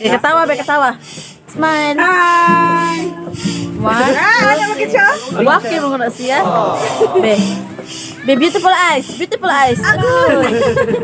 Katawa, be, katawa. Smile. Hi! One. Ano bakit siya? Waki mo na siya. Be. Be, beautiful eyes. Beautiful eyes.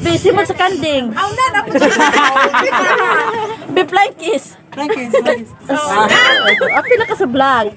Be, simot sa kanding. Ang nan ako siya. Be, flying kiss. Thank you. Apil ka sa vlog.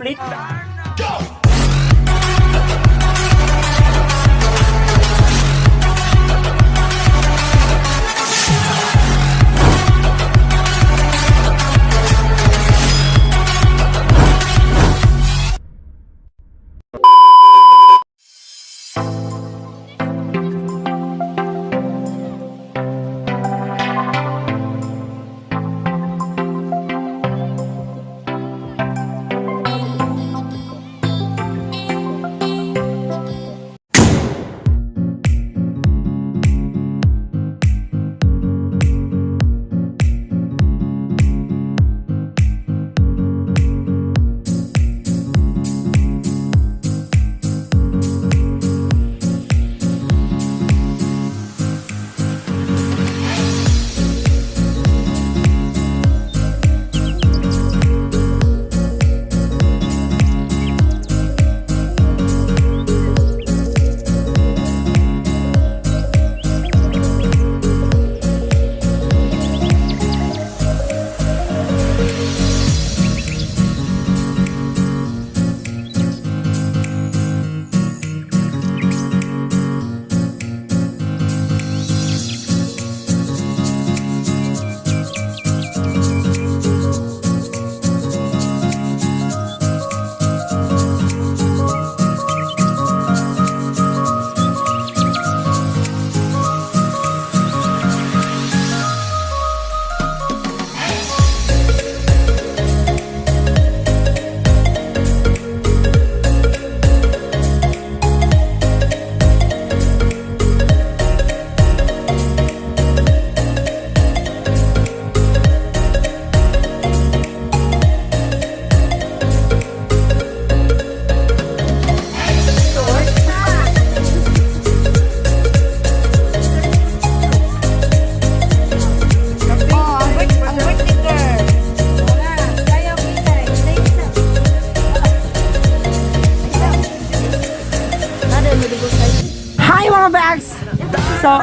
So,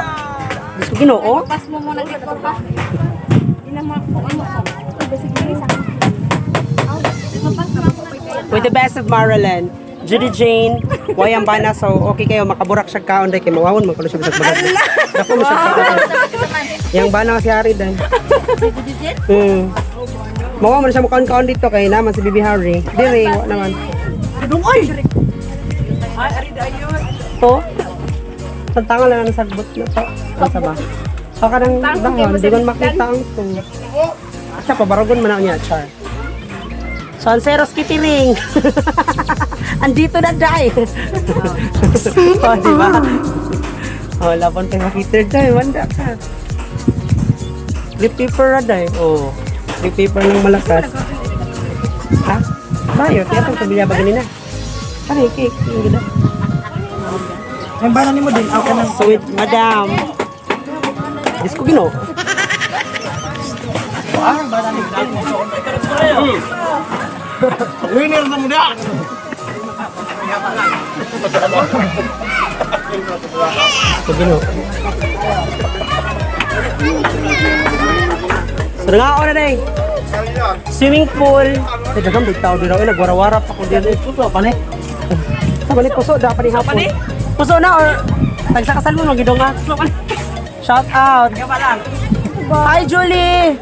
gusto ko ginoo? Pas mo muna dito pa. Hindi na ano ko. With the best of Maryland, Judy Jane, Wayang Bana, so okay kayo, makaburak siya kaon dahil kayo mawawon, magkulo siya sa bagat. Dako mo siya kaon. Yang Bana si Hari dahil. Mawawon mo siya makaon-kaon dito kay naman si Bibi Hari. Dire, wa naman. Dungoy! Ay, ari dayon. To? Tantangan lang ang sagbot na to. Asa ba? So, kanang dahon, di ko makita ang to. Siya, pabaragon man na niya, char. So, ancero skitiring. Andito na, day. O, diba? O, labon kayo makiter, day. Wanda ka. Lip paper na, day. O, lip paper ng malakas. Ha? Bayo, kaya itong pabila ba ganina? Ano yung cake? Yung gina. Yung bana ni mo din, ako ng Sweet madam. Diyos ko gino. winner na mo na! Ko gino. So nga ako na day. Swimming pool. Sa daghang bigtaw din ako. Nagwara-wara pa ko din. Puso pa ni. Sa balik puso. Dapat ni hapon. Puso na or tagsakasal mo magidong nga. Shout out. Hi Julie.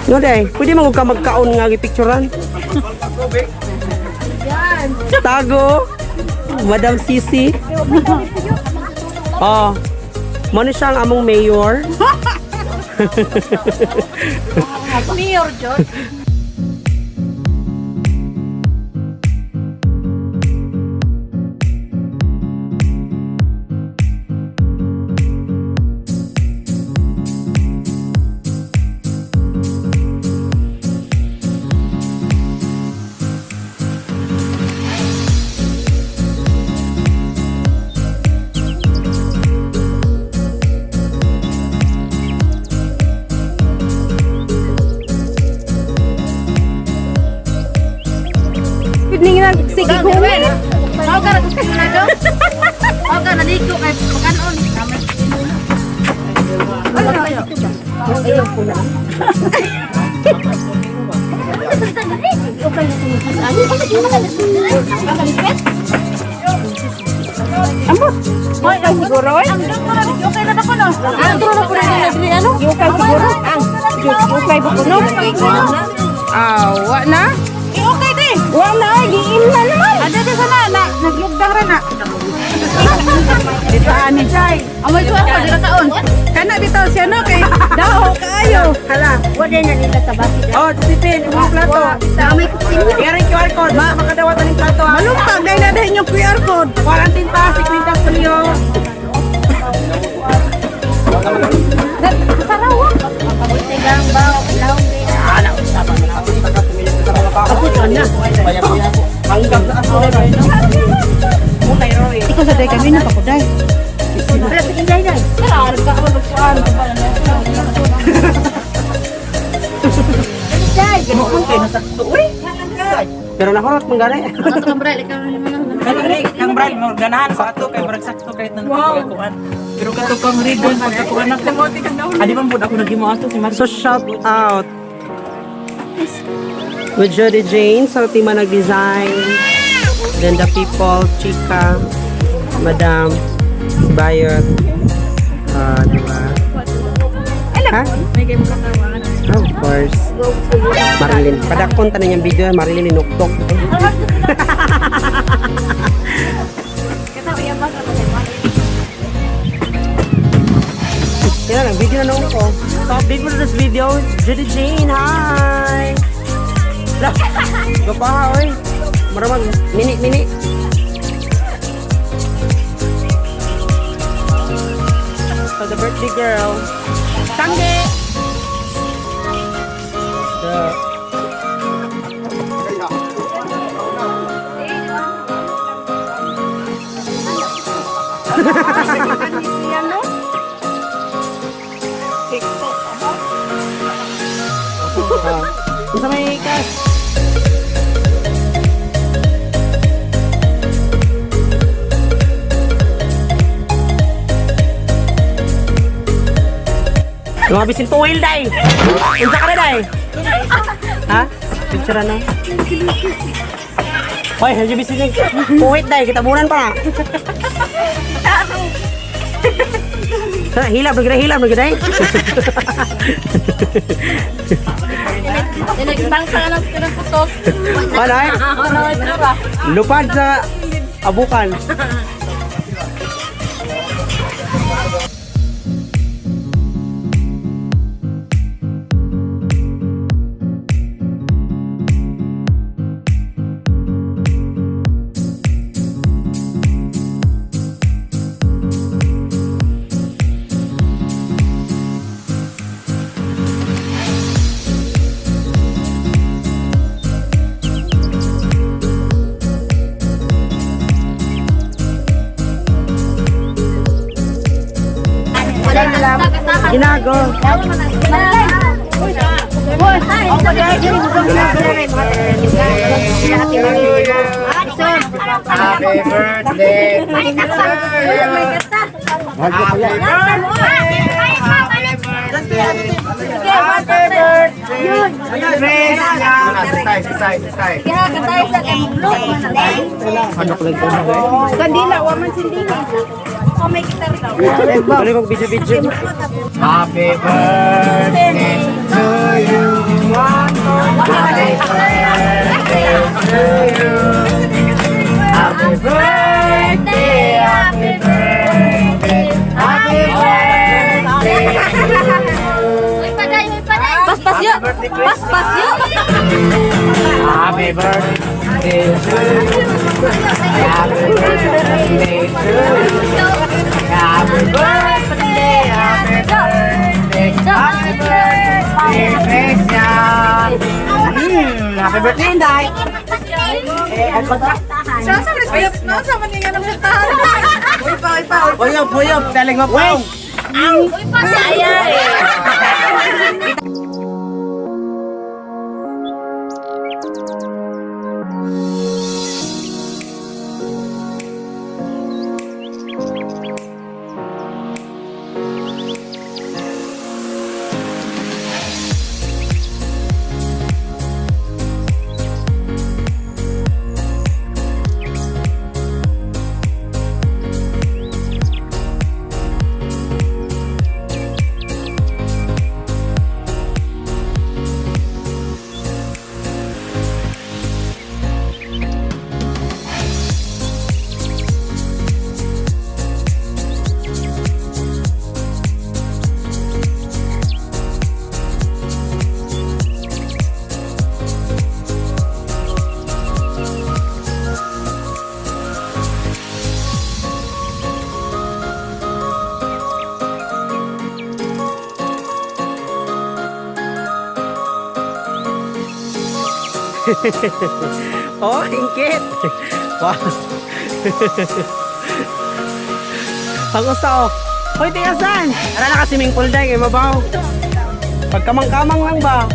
No day, pwede mo ka magkaon nga gipicturean. Tago. Madam Sisi. Oh. Mo ni siyang among mayor. Mayor John. gihungin. Mau ka ratos na do? Mau ka naliko kay pagkanon. Ano kayo? Ayaw ko na. Ambot. Hoy, ang siguro eh. Ang okay na ako no. Ang turo na po na ni ano? Okay siguro. Okay ba kuno? Wa na? Okay din. Wa na, giin na naman. Ada ka sana na naglugdang ra na. Dito ani jay. Amoy ko ako dira kaon. Kana bitaw siya no kay daho kaayo. Hala, wa din na nila sa basi. Oh, sipin mo plato. Amoy ko sin. Kaya QR code, makadawat ning plato. Malungtag dai na din yung QR code. Quarantine pa si Quintas Tulio. Sarawa. Tegang baw laong din. Ala, usapa na ako. Ako na. Hanggang sa aso na no. Ikaw sa day kami na pakuday. Wala sa kinday day. Sara ka ako magsuan. Day, gano kung kayo sa tuwi. Pero nahorot mong gani. Ang brale ka naman. Ang bride mo ganahan sa ato kay murag sakto kahit nang pagkuan. Pero kato kang ribbon pagkuan ako. Adi man pud ako nagimo ato si Mar. So shout out with Jody Jane sa team na nag-design. Then the people, Chika, Madam, Bayot, diba? Ha? Of course. Marilyn. Padakon tanan yung video, Marilyn inuktok. Yan lang, video na noon ko. So, update mo na this video. Judy Jane, hi! Gapaha, oy. Maramag, mini. So, the birthday girl. Tangge! Isa may ikas. Lumabisin tuwil, day! Unsa ka na, day? Ha? Picture na? Hoy, medyo bisin yung puwit, day. Kitabunan pa. Hilab lagi, day. Nagbang ka na sa putok. Ano, ay? Lupad sa abukan. Ginago. Happy birthday! Kandila, waman sindila. Oh, may gitar daw. Balik mag video. Happy birthday to you. Happy birthday to you. Happy birthday, happy birthday, happy birthday to you. Pas yuk. Pas yuk. Happy birthday to you. Happy birthday to you. Happy birthday, happy birthday, happy birthday, Christian. Happy birthday, Inday. Uyop, telling mo po. Uy, pasaya eh. Oh, ingkit. Wow. Ang gusto ko. Hoy, tingasan. Ara na ka swimming pool dahil, mabaw. Pagkamang-kamang lang ba?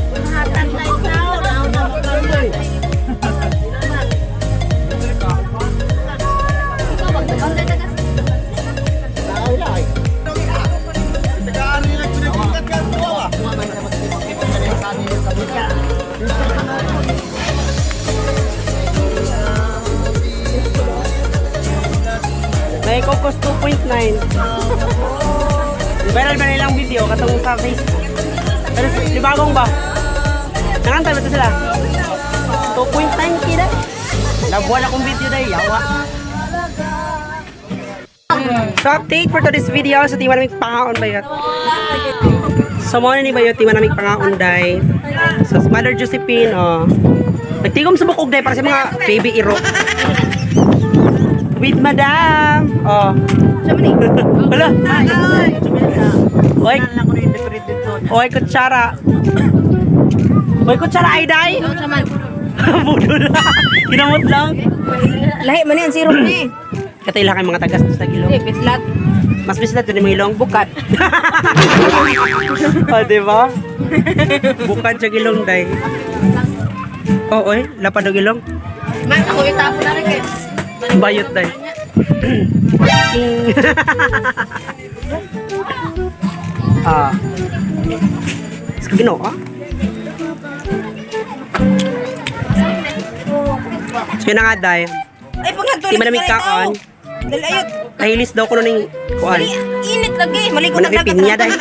May kokos 2.9. Viral ba nilang video katong sa Facebook? Pero libagong ba? Nakantay ba ito sila? 2.9 kida? Nabuwan akong video dahil yawa. So update for today's video. So di man namig pangaon ba yun? So muna ni ba yun? Di man namig pangaon dahil. So Mother Josephine, nagtigom sa bukog dahil para sa mga baby iro. With Madam. Siya ni? Wala. Oy. Oy, kutsara. Oy, kutsara ay day. Budol. Kinamot lang. Lahi man yan, sirop ni. Katailangan mga tagas sa gilong. Pislat. Mas bislat yun yung ilong. Bukat. Diba? Bukan siya gilong day. Oy, lapad ang gilong. Man, ako itapon na rin eh. Bayot day. Gino, So yun na nga, day. Ay, pagkatuloy. Di malamig kaon. Dali ayot. Nahilis daw ko nun yung kuhan. Init lagi. Maligo na Manapipin niya, day.